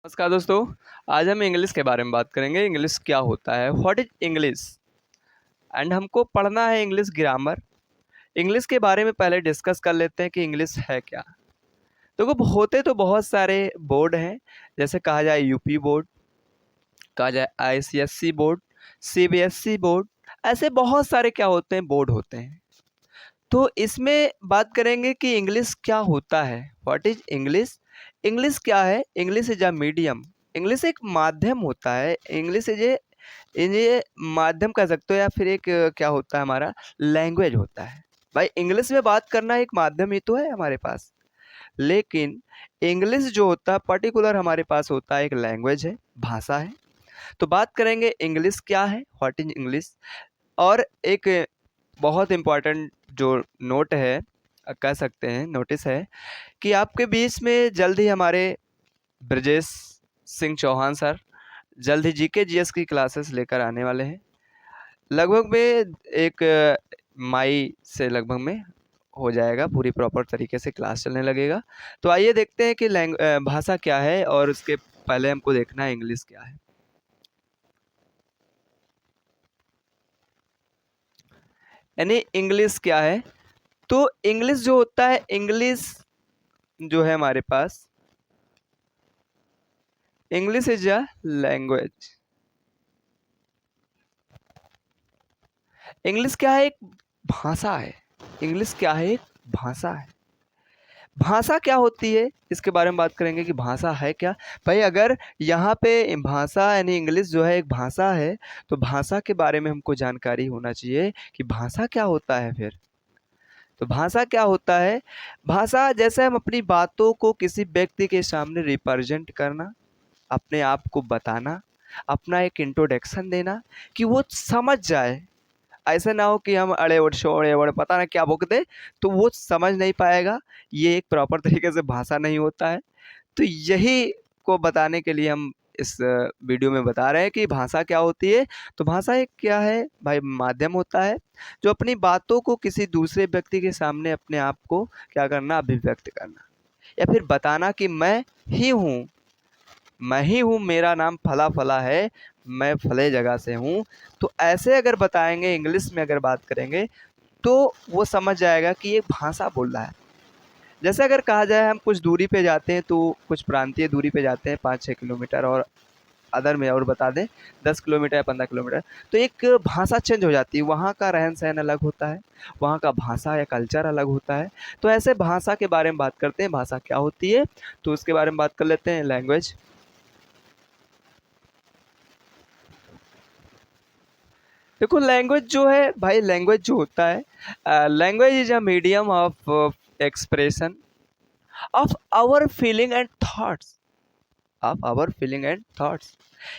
नमस्कार दोस्तों। आज हम इंग्लिश के बारे में बात करेंगे। इंग्लिश क्या होता है, व्हाट इज इंग्लिश, एंड हमको पढ़ना है इंग्लिश ग्रामर। इंग्लिश के बारे में पहले डिस्कस कर लेते हैं कि इंग्लिश है क्या। देखो, होते तो बहुत सारे बोर्ड हैं, जैसे कहा जाए यूपी बोर्ड, कहा जाए आईसीएससी बोर्ड, सीबीएसई बोर्ड। ऐसे बहुत सारे क्या होते हैं, बोर्ड होते हैं। तो इसमें बात करेंगे कि इंग्लिश क्या होता है, व्हाट इज इंग्लिश। इंग्लिश क्या है? English is a medium. English एक माध्यम होता है। इंग्लिश इज ये माध्यम कह सकते हो, या फिर एक क्या होता है, हमारा लैंग्वेज होता है। भाई, इंग्लिश में बात करना एक माध्यम ही तो है हमारे पास। लेकिन इंग्लिश जो होता है पर्टिकुलर हमारे पास होता है, एक लैंग्वेज है, भाषा है। तो बात करेंगे इंग्लिश क्या है, व्हाट इज इंग्लिश। और एक बहुत इम्पोर्टेंट जो नोट है, कह सकते हैं नोटिस है, कि आपके बीच में जल्द ही हमारे ब्रजेश सिंह चौहान सर जल्द ही जीके जीएस की क्लासेस लेकर आने वाले हैं। लगभग में एक मई से लगभग में हो जाएगा, पूरी प्रॉपर तरीके से क्लास चलने लगेगा। तो आइए देखते हैं कि भाषा क्या है, और उसके पहले हमको देखना है इंग्लिश क्या है। यानी इंग्लिश क्या है। तो इंग्लिश जो होता है, इंग्लिश जो है हमारे पास, English is a language. English क्या है? एक भाषा है। इंग्लिश क्या है? एक भाषा है। भाषा क्या होती है, इसके बारे में बात करेंगे कि भाषा है क्या। भाई, अगर यहाँ पे भाषा यानी इंग्लिश जो है एक भाषा है, तो भाषा के बारे में हमको जानकारी होना चाहिए कि भाषा क्या होता है। फिर तो भाषा क्या होता है? भाषा जैसे हम अपनी बातों को किसी व्यक्ति के सामने रिप्रेजेंट करना, अपने आप को बताना, अपना एक इंट्रोडक्शन देना कि वो समझ जाए। ऐसा ना हो कि हम अड़े उड़ शोड़े उड़ पता ना क्या बोक दे, तो वो समझ नहीं पाएगा। ये एक प्रॉपर तरीके से भाषा नहीं होता है। तो यही को बताने के लिए हम इस वीडियो में बता रहे हैं कि भाषा क्या होती है। तो भाषा एक क्या है भाई, माध्यम होता है जो अपनी बातों को किसी दूसरे व्यक्ति के सामने अपने आप को क्या करना, अभिव्यक्त करना, या फिर बताना कि मैं ही हूँ, मेरा नाम फला फला है, मैं फले जगह से हूँ। तो ऐसे अगर बताएंगे, इंग्लिश में अगर बात करेंगे, तो वो समझ जाएगा कि ये भाषा बोल रहा है। जैसे अगर कहा जाए हम कुछ दूरी पे जाते हैं, तो कुछ प्रांतीय दूरी पे जाते हैं 5-6 किलोमीटर, और अदर में और बता दें 10 किलोमीटर या 15 किलोमीटर, तो एक भाषा चेंज हो जाती है। वहाँ का रहन सहन अलग होता है, वहाँ का भाषा या कल्चर अलग होता है। तो ऐसे भाषा के बारे में बात करते हैं, भाषा क्या होती है, तो उसके बारे में बात कर लेते हैं। लैंग्वेज। देखो, लैंग्वेज जो है भाई, लैंग्वेज जो होता है, language is a medium of expression of our feeling and thoughts, of our feeling and thoughts.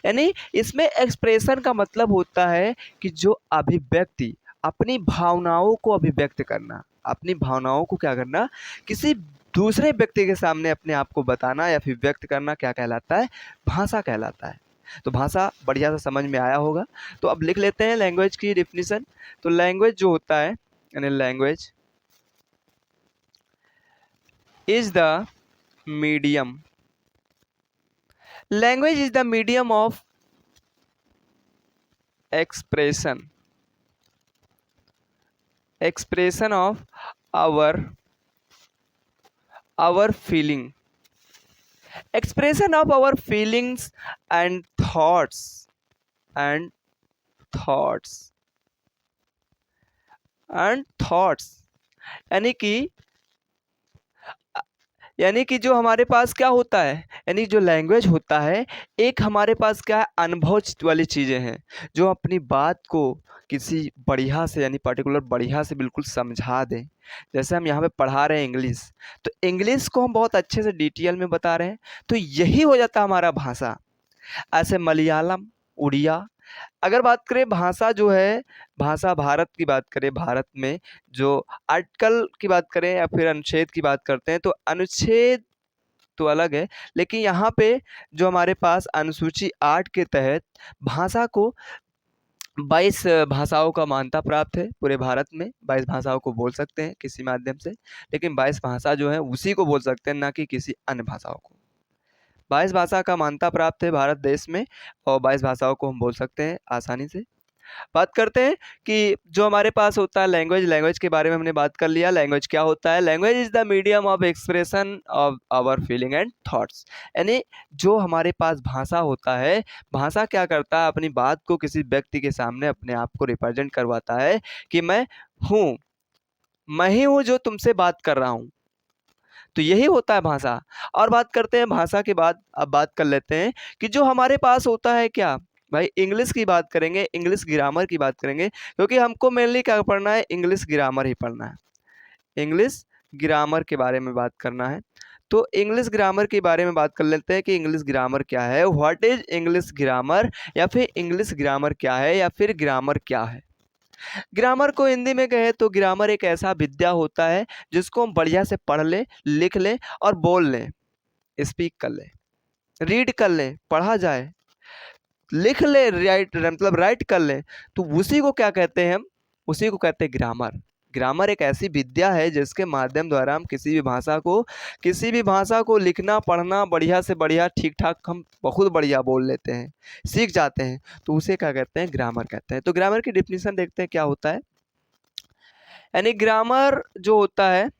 यानी इसमें एक्सप्रेशन का मतलब होता है कि जो अभिव्यक्ति, अपनी भावनाओं को अभिव्यक्त करना, अपनी भावनाओं को क्या करना, किसी दूसरे व्यक्ति के सामने अपने आप को बताना या फिर व्यक्त करना, क्या कहलाता है, भाषा कहलाता है। तो भाषा बढ़िया से समझ में आया होगा। तो अब लिख लेते हैं लैंग्वेज की डिफिनीशन। तो लैंग्वेज जो होता है, यानी language is the medium, language is the medium of expression, expression of our feeling, expression of our feelings and and thoughts thoughts। यानी कि जो हमारे पास क्या होता है, यानी जो लैंग्वेज होता है, एक हमारे पास क्या है, अनुभव वाली चीज़ें हैं, जो अपनी बात को किसी बढ़िया से, यानी पर्टिकुलर बढ़िया से बिल्कुल समझा दें। जैसे हम यहाँ पे पढ़ा रहे हैं इंग्लिश, तो इंग्लिश को हम बहुत अच्छे से डिटेल में बता रहे हैं, तो यही हो जाता है हमारा भाषा। ऐसे मलयालम, उड़िया, अगर बात करें भाषा जो है, भाषा भारत की बात करें, भारत में जो आर्टिकल की बात करें या फिर अनुच्छेद की बात करते हैं, तो अनुच्छेद तो अलग है, लेकिन यहाँ पे जो हमारे पास अनुसूची 8 के तहत भाषा को 22 भाषाओं का मान्यता प्राप्त है। पूरे भारत में 22 भाषाओं को बोल सकते हैं किसी माध्यम से, लेकिन 22 भाषा जो है उसी को बोल सकते हैं, ना कि किसी अन्य भाषाओं को। 22 भाषा का मान्यता प्राप्त है भारत देश में, और 22 भाषाओं को हम बोल सकते हैं आसानी से। बात करते हैं कि जो हमारे पास होता है लैंग्वेज, लैंग्वेज के बारे में हमने बात कर लिया। लैंग्वेज क्या होता है? Language is the medium of expression of our feeling and thoughts. यानी जो हमारे पास भाषा होता है, भाषा क्या करता है? अपनी बात को किसी व्यक्ति के सामने अपने आप को रिप्रेजेंट करवाता है कि मैं हूँ, मैं ही हूँ जो तुमसे बात कर रहा हूँ। तो यही होता है भाषा। और बात करते हैं भाषा के बाद, अब बात कर लेते हैं कि जो हमारे पास होता है क्या भाई, इंग्लिश की बात करेंगे, इंग्लिश ग्रामर की बात करेंगे, क्योंकि हमको मेनली क्या पढ़ना है? इंग्लिश ग्रामर ही पढ़ना है। इंग्लिश ग्रामर के बारे में बात करना है। तो इंग्लिश ग्रामर के बारे में बात कर लेते हैं कि इंग्लिश ग्रामर क्या है, व्हाट इज इंग्लिश ग्रामर, या फिर इंग्लिश ग्रामर क्या है, या फिर ग्रामर क्या है। ग्रामर को हिंदी में कहे तो ग्रामर एक ऐसा विद्या होता है जिसको हम बढ़िया से पढ़ लें, लिख लें और बोल लें, स्पीक कर लें, रीड कर लें, पढ़ा जाए, लिख ले, राइट मतलब राइट कर ले, तो उसी को क्या कहते हैं? हम उसी को कहते हैं ग्रामर। ग्रामर एक ऐसी विद्या है जिसके माध्यम द्वारा हम किसी भी भाषा को लिखना पढ़ना बढ़िया से बढ़िया ठीक ठाक हम बहुत बढ़िया बोल लेते हैं, सीख जाते हैं, तो उसे क्या कहते हैं? ग्रामर कहते हैं। तो ग्रामर की डिफिनीशन देखते हैं क्या होता है। यानी ग्रामर जो होता है,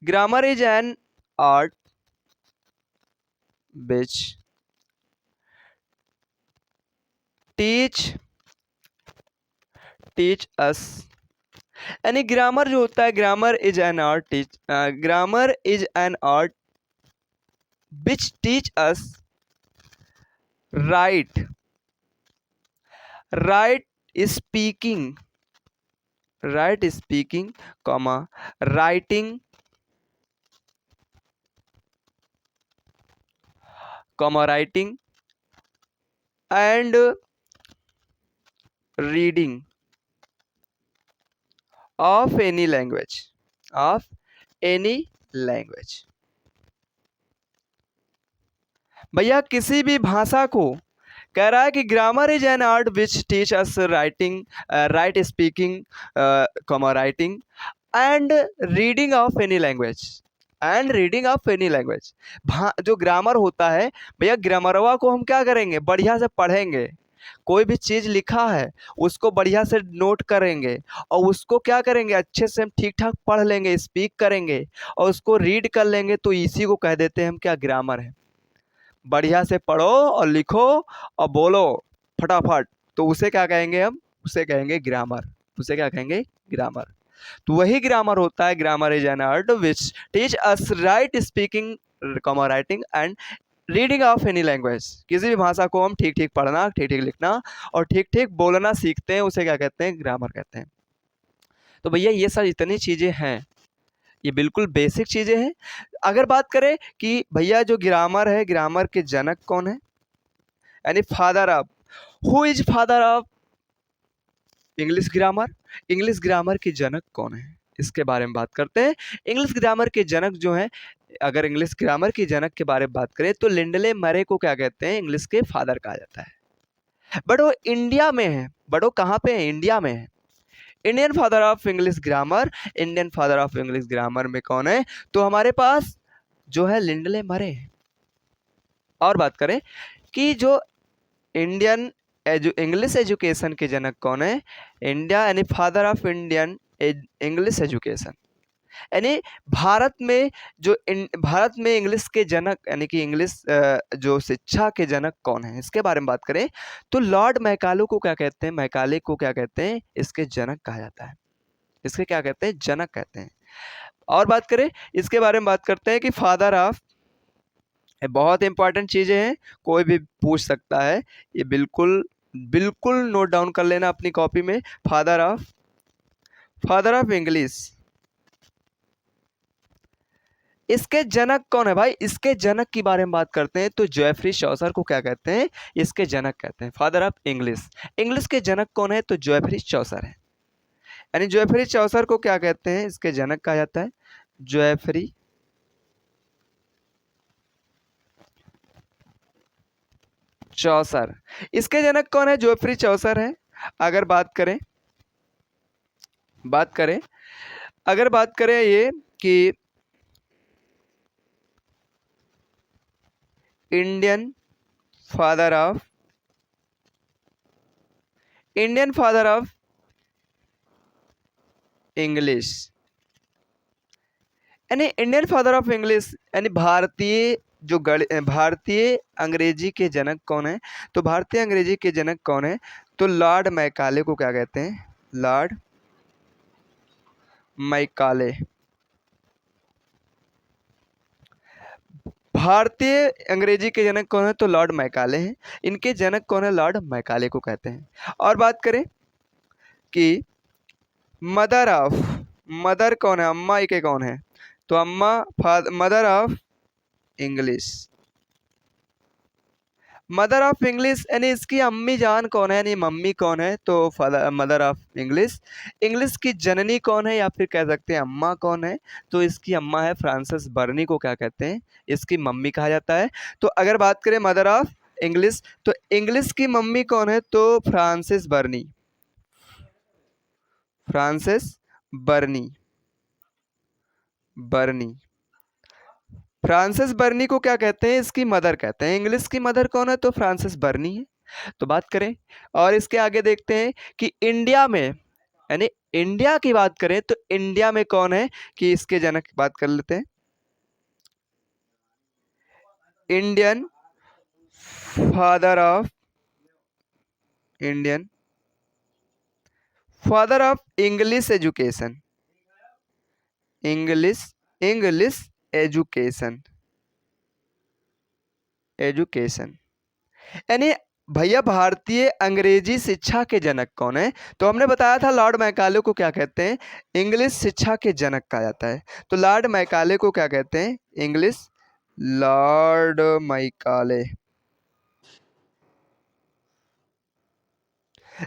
grammar is an art which teach us. यानी ग्रामर जो होता है, grammar is an art, grammar is an art which teach us right right speaking, right speaking comma writing comma writing and reading of any language, of any language. भैया किसी भी भाषा को कह रहा है कि grammar is an art which teach us writing, right speaking comma writing and reading of any language, and reading of any language. जो ग्रामर होता है भैया, ग्रामरवा को हम क्या करेंगे? बढ़िया से पढ़ेंगे, कोई भी चीज़ लिखा है उसको बढ़िया से नोट करेंगे, और उसको क्या करेंगे? अच्छे से हम ठीक ठाक पढ़ लेंगे, स्पीक करेंगे, और उसको रीड कर लेंगे, तो इसी को कह देते हैं हम क्या? ग्रामर है। बढ़िया से पढ़ो और लिखो और बोलो फटाफट, तो उसे क्या कहेंगे हम? उसे कहेंगे ग्रामर। उसे क्या कहेंगे? ग्रामर। तो वही ग्रामर होता है। Grammar is an art which teach us right speaking comma writing and reading of any language. किसी भी भाषा को हम ठीक ठीक पढ़ना, ठीक ठीक लिखना और ठीक ठीक बोलना सीखते हैं, उसे क्या कहते हैं? ग्रामर कहते हैं। तो भैया ये सब इतनी चीज़ें हैं, ये बिल्कुल बेसिक चीज़ें हैं। अगर बात करें कि भैया जो ग्रामर है, ग्रामर के जनक कौन है, यानी father of, who is father of English grammar, English grammar के जनक कौन है, इसके बारे में बात करते हैं। इंग्लिश ग्रामर के जनक जो हैं, अगर इंग्लिश ग्रामर के जनक के बारे में बात करें तो लिंडले मरे को क्या कहते हैं? इंग्लिश के फादर कहा जाता है। बट वो इंडिया में है, बट वो कहाँ पे है? इंडिया में है। Indian father of English grammar, Indian father of English grammar में कौन है? तो हमारे पास जो है लिंडले मरे है। और बात करें कि जो इंडियन इंग्लिश एजुकेशन के जनक कौन है? इंडिया यानी father of Indian English education, यानी भारत में भारत में इंग्लिश के जनक यानी कि इंग्लिश जो शिक्षा के जनक कौन है, इसके बारे में बात करें तो लॉर्ड मैकाले को क्या कहते हैं? मैकाले को क्या कहते हैं? इसके जनक कहा जाता है। इसके क्या कहते हैं? जनक कहते हैं। और बात करें इसके बारे में, बात करते हैं कि फादर ऑफ, बहुत इंपॉर्टेंट चीज़ें हैं, कोई भी पूछ सकता है, ये बिल्कुल बिल्कुल नोट डाउन कर लेना अपनी कॉपी में। फादर ऑफ इंग्लिश, इसके जनक कौन है भाई? इसके जनक के बारे में बात करते हैं तो जेफरी चौसर को क्या कहते हैं? इसके जनक कहते हैं। फादर ऑफ इंग्लिश, इंग्लिश के जनक कौन है? तो जेफरी चौसर है। यानी जेफरी चौसर को क्या कहते हैं? इसके जनक कहा जाता है। जेफरी चौसर, इसके जनक कौन है? जेफरी चौसर है। अगर बात करें अगर बात करें ये कि इंडियन फादर ऑफ इंग्लिश, यानी इंडियन फादर ऑफ इंग्लिश यानी भारतीय अंग्रेजी के जनक कौन है? तो भारतीय अंग्रेजी के जनक कौन है? तो लॉर्ड मैकाले को क्या कहते हैं? Lord Macaulay. भारतीय अंग्रेजी के जनक कौन है? तो लॉर्ड मैकाले हैं। इनके जनक कौन है? लॉर्ड मैकाले को कहते हैं। और बात करें कि मदर कौन है? अम्मा के कौन है? तो अम्मा mother of English, mother of English यानी इसकी अम्मी जान कौन है, यानी मम्मी कौन है? तो मदर ऑफ इंग्लिश। इंग्लिश की जननी कौन है या फिर कह सकते हैं अम्मा कौन है? तो इसकी अम्मा है फ्रांसिस बर्नी को क्या कहते हैं? इसकी मम्मी कहा जाता है। तो अगर बात करें मदर ऑफ इंग्लिश, तो इंग्लिश की मम्मी कौन है? तो फ्रांसिस बर्नी, बर्नी। फ्रांसिस बर्नी को क्या कहते हैं? इसकी मदर कहते हैं। इंग्लिश की मदर कौन है? तो फ्रांसिस बर्नी है। तो बात करें और इसके आगे देखते हैं कि इंडिया में, यानी इंडिया की बात करें तो इंडिया में कौन है कि इसके जनक की बात कर लेते हैं। Indian father of English education, English education यानी भैया भारतीय अंग्रेजी शिक्षा के जनक कौन है? तो हमने बताया था लॉर्ड मैकाले को क्या कहते हैं? इंग्लिश शिक्षा के जनक कहा जाता है। तो लॉर्ड मैकाले को क्या कहते हैं? English Lord Macaulay.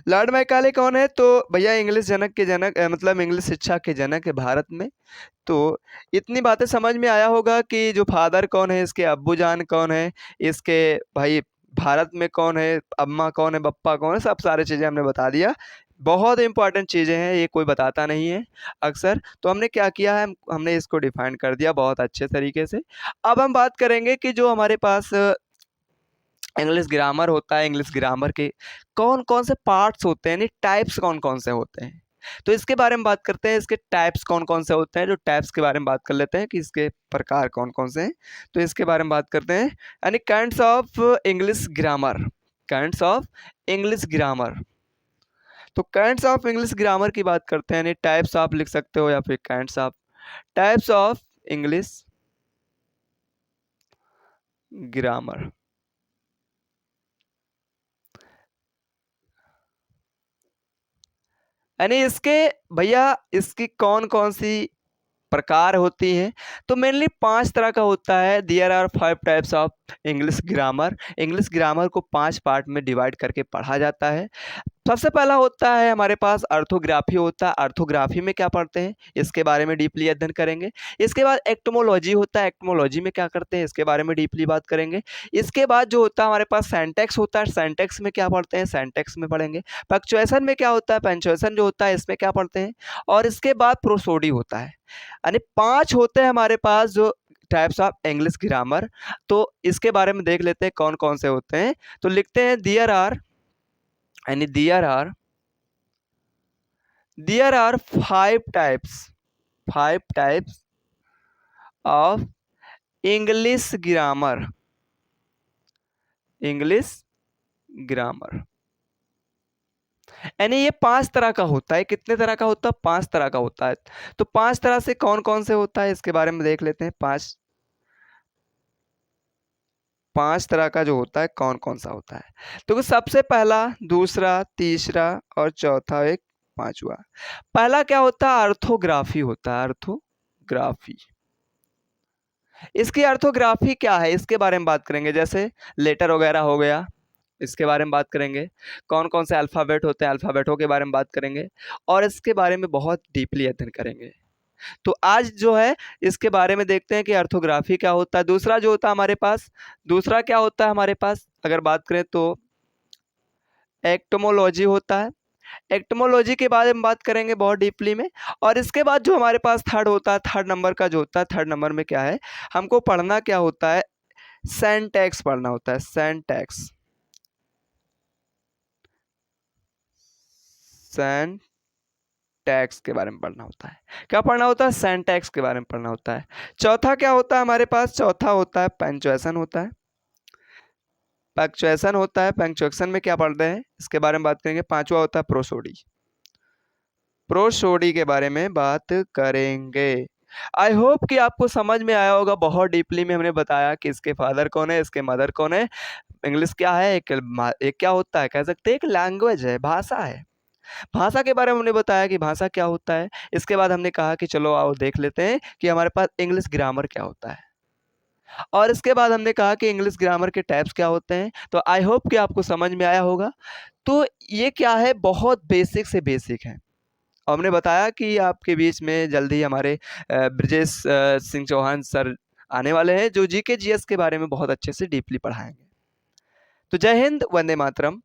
Lord Macaulay कौन है? तो भैया इंग्लिश जनक के जनक मतलब इंग्लिश शिक्षा के जनक है भारत में। तो इतनी बातें समझ में आया होगा कि जो फादर कौन है, इसके अब्बू जान कौन है, इसके भाई भारत में कौन है, अम्मा कौन है, पप्पा कौन है, सब सारी चीज़ें हमने बता दिया। बहुत इंपॉर्टेंट चीज़ें हैं, ये कोई बताता नहीं है अक्सर। तो हमने क्या किया है, हमने इसको डिफाइन कर दिया बहुत अच्छे तरीके से। अब हम बात करेंगे कि जो हमारे पास इंग्लिश ग्रामर होता है, इंग्लिश ग्रामर के कौन कौन से पार्ट्स होते हैं, यानी टाइप्स कौन कौन से होते हैं। तो इसके बारे में बात करते हैं, इसके टाइप्स कौन कौन से होते हैं। जो टाइप्स के बारे में बात कर लेते हैं कि इसके प्रकार कौन कौन से हैं। तो इसके बारे में बात करते हैं, यानी kinds of English grammar, kinds of English grammar. तो काइंड्स ऑफ इंग्लिश ग्रामर की बात करते हैं, यानी टाइप्स आप लिख सकते हो या फिर kinds of, types of English grammar. यानी इसके भैया इसकी कौन कौन सी प्रकार होती हैं। तो मेनली 5 तरह का होता है। There are 5 types of English grammar. English grammar को 5 पार्ट में डिवाइड करके पढ़ा जाता है। सबसे पहला होता है हमारे पास ऑर्थोग्राफी होता है। ऑर्थोग्राफी में क्या पढ़ते हैं, इसके बारे में डीपली अध्ययन करेंगे। इसके बाद एक्टमोलॉजी होता है। एक्टमोलॉजी में क्या करते हैं, इसके बारे में डीपली बात करेंगे। इसके बाद जो होता है हमारे पास सेंटेक्स होता है। सेंटेक्स में क्या पढ़ते हैं, सेंटेक्स में पढ़ेंगे। पंक्चुएशन में क्या होता है, पंक्चुएशन जो होता है इसमें क्या पढ़ते हैं। और इसके बाद प्रोसोडी होता है। यानी 5 होते हैं हमारे पास जो टाइप्स ऑफ इंग्लिश ग्रामर। तो इसके बारे में देख लेते हैं कौन कौन से होते हैं। तो लिखते हैं देयर आर, यानी there are 5 types of English grammar, English grammar. यानी ये 5 तरह का होता है। कितने तरह का होता है, 5 तरह का होता है। तो 5 तरह से कौन कौन से होता है इसके बारे में देख लेते हैं। 5 तरह का जो होता है कौन कौन सा होता है। तो सबसे पहला, दूसरा, तीसरा और चौथा, एक पांचवा। पहला क्या होता है, ऑर्थोग्राफी होता है। ऑर्थोग्राफी, इसकी ऑर्थोग्राफी क्या है इसके बारे में बात करेंगे। जैसे लेटर वगैरह हो गया, इसके बारे में बात करेंगे। कौन कौन से अल्फ़ाबेट होते हैं, अल्फ़ाबेटों के बारे में बात करेंगे और इसके बारे में बहुत डीपली अध्ययन करेंगे। तो आज जो है इसके बारे में देखते हैं कि ऑर्थोग्राफी क्या होता है। दूसरा जो होता है हमारे पास, दूसरा क्या होता है हमारे पास अगर बात करें तो एक्टोमोलॉजी होता है। एक्टोमोलॉजी के बारे में बात करेंगे बहुत डीपली में। और इसके बाद जो हमारे पास थर्ड होता है, थर्ड नंबर का जो होता है, थर्ड नंबर में क्या है हमको पढ़ना क्या होता है, सिंटैक्स पढ़ना होता है, सिंटैक्स, सिंटैक्स के बारे में पढ़ना होता है। क्या पढ़ना होता है? सिंटैक्स के बारे में पढ़ना होता है। चौथा क्या होता है हमारे पास? चौथा होता है पंक्चुएशन होता है। पंक्चुएशन होता है, पंक्चुएशन में क्या पढ़ते हैं इसके बारे में बात करेंगे। पांचवा होता है प्रोसोडी, प्रोसोडी के बारे में बात करेंगे। आई होप कि आपको समझ में आया होगा। बहुत डीपली में हमने बताया कि इसके फादर कौन है, इसके मदर कौन है, इंग्लिश क्या है, एक क्या होता है, कह सकते हैं एक लैंग्वेज है, भाषा है। भाषा के बारे में हमने बताया कि भाषा क्या होता है। इसके बाद हमने कहा कि चलो आओ देख लेते हैं कि हमारे पास इंग्लिश ग्रामर क्या होता है, और इसके बाद हमने कहा कि इंग्लिश ग्रामर के टाइप्स क्या होते हैं। तो आई होप कि आपको समझ में आया होगा। तो ये क्या है, बहुत बेसिक से बेसिक है। और हमने बताया कि आपके बीच में जल्दी हमारे ब्रजेश सिंह चौहान सर आने वाले हैं, जो जीके जीएस के बारे में बहुत अच्छे से डीपली पढ़ाएंगे। तो जय हिंद, वंदे मातरम।